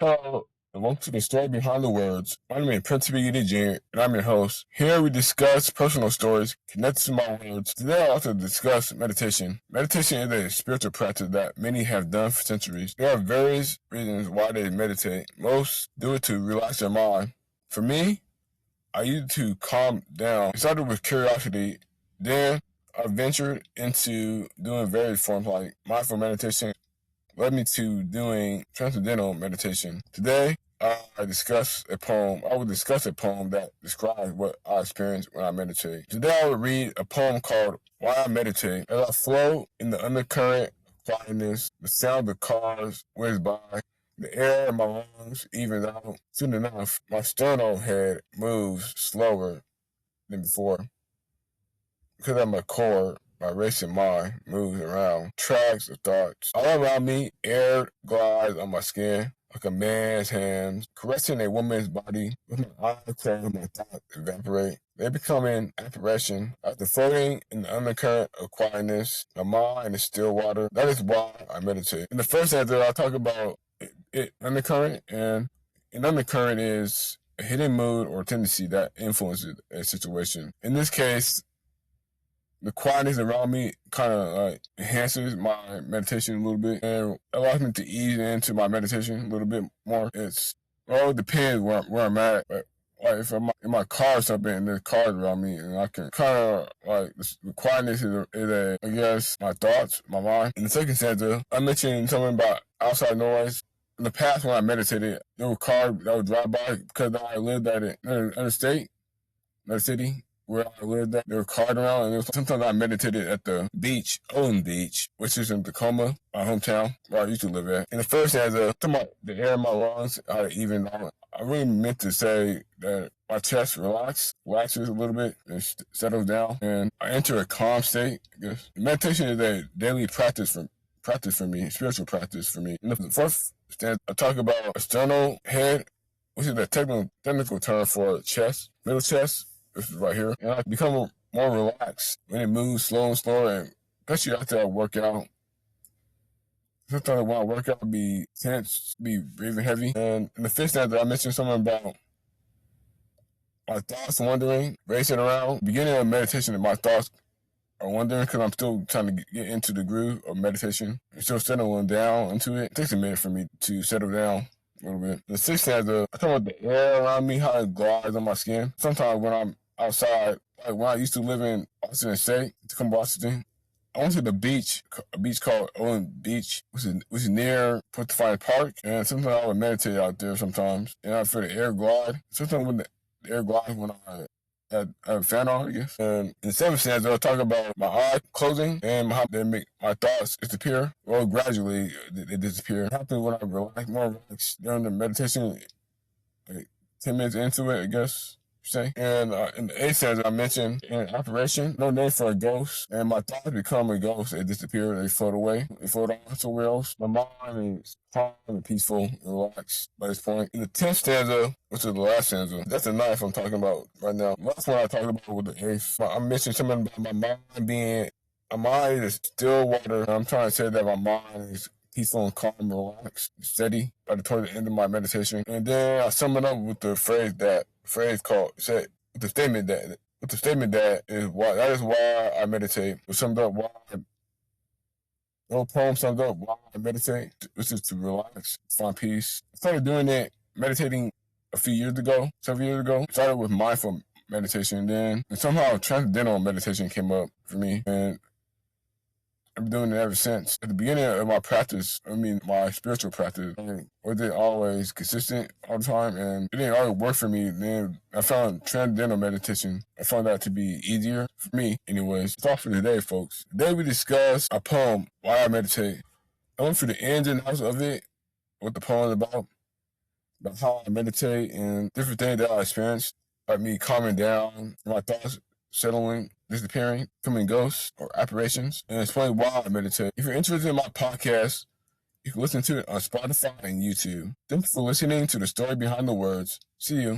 Hello, and welcome to the story behind the words. My name is Prince Jr., and I'm your host. Here we discuss personal stories connected to my words. Today I'll also discuss meditation. Meditation is a spiritual practice that many have done for centuries. There are various reasons why they meditate. Most do it to relax their mind. For me, I used to calm down. It started with curiosity, then I ventured into doing various forms like mindful meditation, led me to doing transcendental meditation. Today, I will discuss a poem that describes what I experience when I meditate. Today, I will read a poem called Why I Meditate. As I flow in the undercurrent of quietness, the sound of cars whiz by, the air in my lungs evens out. Soon enough, my sternal head moves slower than before. Because I'm a core, my racing mind moves around tracks of thoughts. All around me, air glides on my skin like a man's hands, caressing a woman's body. With my eyes closed, my thoughts evaporate. They become an apparition. After floating in the undercurrent of quietness, my mind is still water. That is why I meditate. In the first answer, I'll talk about undercurrent, and an undercurrent is a hidden mood or tendency that influences a situation. In this case, the quietness around me kind of enhances my meditation a little bit and allows me to ease into my meditation a little bit more. It depends where I'm at. But like if I'm in my car or something and there's cars around me, and I can kind of like the quietness is I guess my thoughts, my mind. In the second stanza, I mentioned something about outside noise. In the past, when I meditated, there were cars that would drive by because I lived at another city where I lived at. There were cars around, and sometimes I meditated at the beach, Owen Beach, which is in Tacoma, my hometown, where I used to live at. In the first stanza, talking about the air in my lungs, I really meant to say that my chest relaxes a little bit and settles down, and I enter a calm state. I guess meditation is a daily practice for me, spiritual practice for me. In the fourth stanza, I talk about external head, which is a technical term for chest, middle chest. This is right here. And I become more relaxed when it moves slow and slower, and especially after I work out. Sometimes when I work out, I be tense, be breathing heavy. And in the fifth stanza, I mentioned something about my thoughts wandering, racing around. Beginning of meditation, my thoughts are wandering because I'm still trying to get into the groove of meditation. I'm still settling down into it. It takes a minute for me to settle down a little bit. The sixth stanza, I talk about the air around me, how it glides on my skin. Sometimes when I'm outside, like when I used to live in Washington State, Tacoma, Washington, I went to a beach called Owen Beach, which is near Portofine Park, and sometimes I would meditate out there sometimes, and I feel the air glide. Sometimes when the air glides when I had a fan on, I guess. And in the seventh stanza, I'll talk about my eyes closing and how they make my thoughts disappear. Well, gradually they disappear. It happens when I more relaxed during the meditation, like 10 minutes into it, I guess. Say. And in the eighth stanza, I mentioned an apparition, no name for a ghost, and my thoughts become a ghost. They disappear, they float away, they float on somewhere else. My mind is calm and peaceful and relaxed by this point. In the 10th stanza, which is the last stanza, that's the ninth I'm talking about right now. Last one I talked about with the eighth. I mentioned something about my mind is still water. I'm trying to say that my mind is peaceful and calm and relaxed, steady toward the end of my meditation. And then I sum it up with the phrase that the statement that is why I meditate. It summed up why the poem sums up why I meditate, which is to relax, find peace. I started doing it, meditating several years ago. Started with mindful meditation, and somehow transcendental meditation came up for me, and I've been doing it ever since. At the beginning of my spiritual practice, I wasn't always consistent all the time, and it didn't always work for me. Then I found transcendental meditation. I found that to be easier for me, anyways. That's all for today, folks. Today we discuss a poem, Why I Meditate. I went through the ins and outs of it, what the poem is about how I meditate, and different things that I experienced, like me calming down, my thoughts settling, disappearing, becoming ghosts or apparitions, and explain why I meditate. If you're interested in my podcast, you can listen to it on Spotify and YouTube. Thank you for listening to the story behind the words. See you.